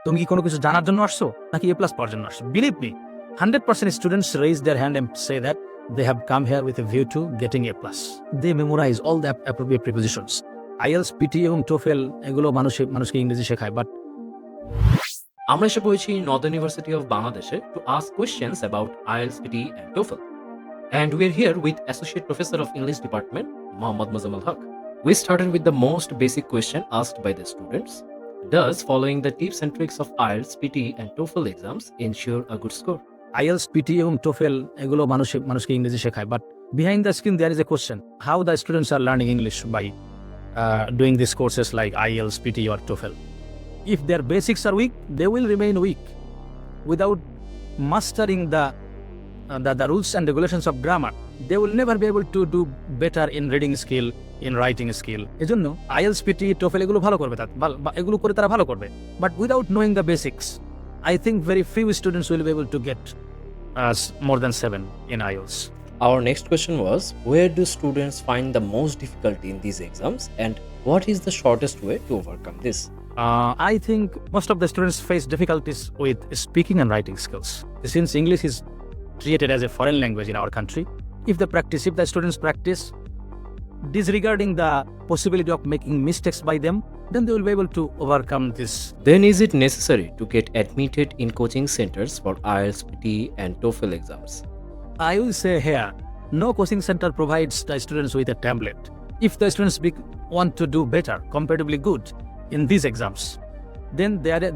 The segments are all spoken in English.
তুমি কি কোনো কিছু জানার জন্য আসছো নাকি এ প্লাস পাওয়ার জন্য আসছো? Believe me, 100% students raise their hand and say that they have come here with a view to getting a plus. They memorize all the appropriate prepositions. IELTS, PT এবং TOEFL এগুলো মানুষকে ইংরেজি শেখায়, বাট আমরা এসে পড়েছি নর্দার্ন ইউনিভার্সিটি অফ বাংলাদেশে to ask questions about IELTS, PT and TOEFL. And we're here with Associate Professor of English Department, Mohammad Muzammal Haq. We started with the most basic question asked by the students. Does following the tips and tricks of IELTS, PT and TOEFL exams ensure a good score? IELTS, PT এবং TOEFL এগুলো মানুষকে ইংরেজি শেখায়, but behind the screen there is a question: how the students are learning English by doing these courses like IELTS, PT or TOEFL. If their basics are weak, they will remain weak. Without mastering the rules and regulations of grammar, they will never be able to do better in reading skill, in writing skill. এজন্য IELTS, PT, TOEFL এগুলো ভালো করবে, এগুলো করে তারা ভালো করবে, but without knowing the basics, I think very few students will be able to get more than 7 in IELTS. Our next question was, where do students find the most difficulty in these exams and what is the shortest way to overcome this? I think most of the students face difficulties with speaking and writing skills. Since English is treated as a foreign language in our country, if the students practice disregarding the possibility of making mistakes by them, then they will be able to overcome this. Then is it necessary to get admitted in coaching centers for IELTS, PT and TOEFL exams? I will say here, no coaching center provides the students with a tablet. If the students want to do better, comparatively good in these exams, then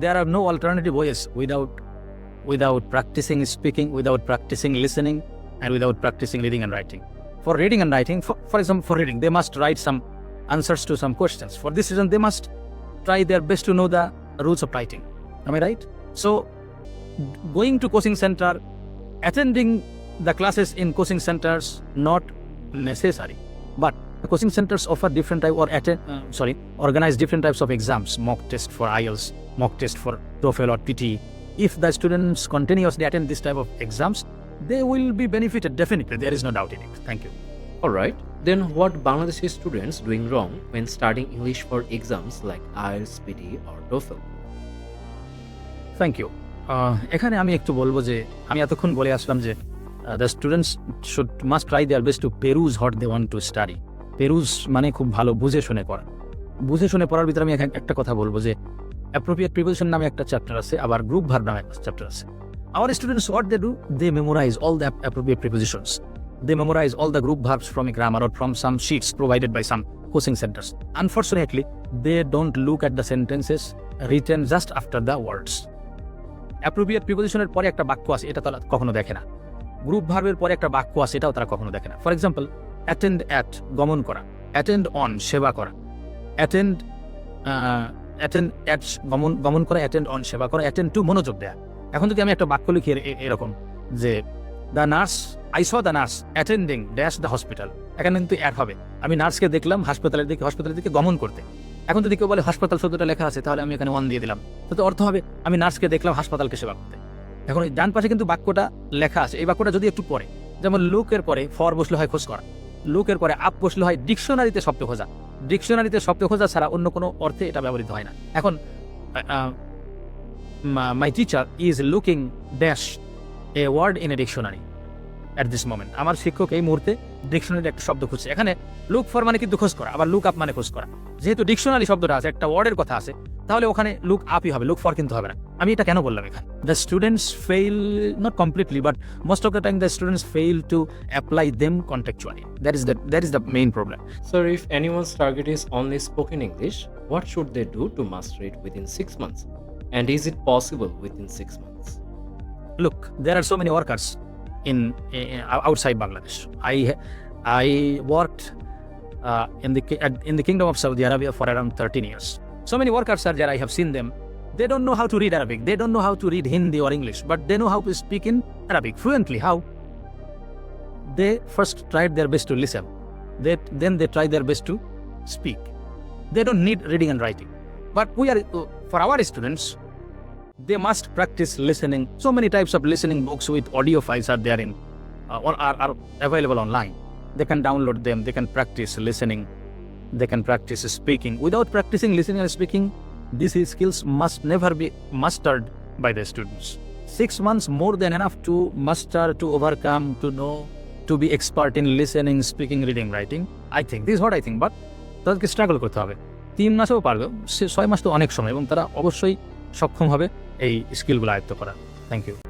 there are no alternative ways without practicing speaking, without practicing listening, and without practicing reading and writing. For reading and writing, for example, for reading, they must write some answers to some questions. For this reason, they must try their best to know the rules of writing. Am I right? So, going to coaching center, attending the classes in coaching centers, not necessary. But the coaching centers offer different type organize different types of exams, mock test for IELTS, mock test for TOEFL or PT. If the students continuously attend this type of exams, they will be benefited, definitely. There is no doubt in it. Thank you. Alright, then what Bangladeshi students doing wrong when studying English for exams like IELTS, PT or TOEFL? Thank you. এখানে আমি একটু বলবো যে আমি এতক্ষণ বলে আসলাম যে the students must try their best to peruse what they want to study. Peruse মানে খুব ভালো বুঝে শুনে পড়ার ভিতরে আমি একটা কথা বলবো যে appropriate preposition নামে একটা চ্যাপ্টার আছে, আবার গ্রুপ ভার্ব নামে একটা চ্যাপ্টার আছে। Our students, what they do, they memorize all the appropriate prepositions. They memorize all the group verbs from a grammar or from some sheets provided by some coaching centers. Unfortunately, they don't look at the sentences written just after the words. Appropriate prepositionের পরে একটা বাক্য আছে, এটা তারা কখনো দেখে না। Group ভার্বের পরে একটা বাক্য আছে, এটাও তারা কখনো দেখে না। ফর এক্সাম্পল, অ্যাটেন্ড অ্যাট গমন করা, অ্যাটেন্ড অন সেবা করা, অ্যাটেন্ড অ্যাট গমন করা, অ্যাটেন্ড অন সেবা করা, অ্যাটেন্ড টু মনোযোগ দেয়া। এখন যদি আমি একটা বাক্য লিখি এরকম যে I saw the nurse attending dash the hospital, এখানে কিন্তু অ্যাড হবে। আমি নার্সকে দেখলাম হাসপাতালের দিকে গমন করতে। এখন যদি কেউ বলে হাসপাতাল শব্দটা লেখা আছে, তাহলে আমি এখানে অন দিয়ে দিলাম, তো অর্থ হবে আমি নার্সকে দেখলাম হাসপাতালকে সেবা করতে। এখন এই ডান পাশে কিন্তু বাক্যটা লেখা আছে, এই বাক্যটা যদি একটু পরে, যেমন লুকের পরে ফর বসলে হয় খোঁজ করা, লুকের পরে আপ বসলে হয় ডিকশনারিতে শব্দ খোঁজা। ডিকশনারিতে শব্দ খোঁজা ছাড়া অন্য কোনো অর্থে এটা ব্যবহৃত হয় না। এখন my teacher is looking dash a word in a dictionary at this moment. আমার শিক্ষক এই মুহূর্তে ডিকশনারিতে একটা শব্দ খুঁজছে। এখানে লুক ফর মানে কিন্তু খোঁজ করা, আবার লুক আপ মানে খোঁজ করা। যেহেতু ডিকশনারি শব্দটা আছে, একটা ওয়ার্ডের কথা আছে, তাহলে ওখানে লুক আপই হবে, লুক ফর কিন্তু হবে না। আমি এটা কেন বললাম এখানে? The students fail, not completely, but most of the time the students fail to apply them contextually. That is the main problem. So if anyone's target is only spoken English, what should they do to master it within 6 months? And is it possible within 6 months? Look, there are so many workers in outside Bangladesh. I worked in the Kingdom of Saudi Arabia for around 13 years. So many workers are there. I have seen them. They don't know how to read Arabic. They don't know how to read Hindi or English, but they know how to speak in Arabic fluently. How? They first tried their best to listen. Then they tried their best to speak. They don't need reading and writing. But for our students, they must practice listening. So many types of listening books with audio files are there are available online. They can download them. They can practice listening. They can practice speaking. Without practicing listening and speaking, these skills must never be mastered by the students. 6 months more than enough to master, to overcome, to know, to be expert in listening, speaking, reading, writing. I think this is what I think, but তাদেরকে struggle করতে হবে। 3 মাসেও পারবে, 6 মাস তো অনেক সময়, এবং তারা অবশ্যই সক্ষম হবে এই স্কিলগুলো আয়ত্ত করা। Thank you.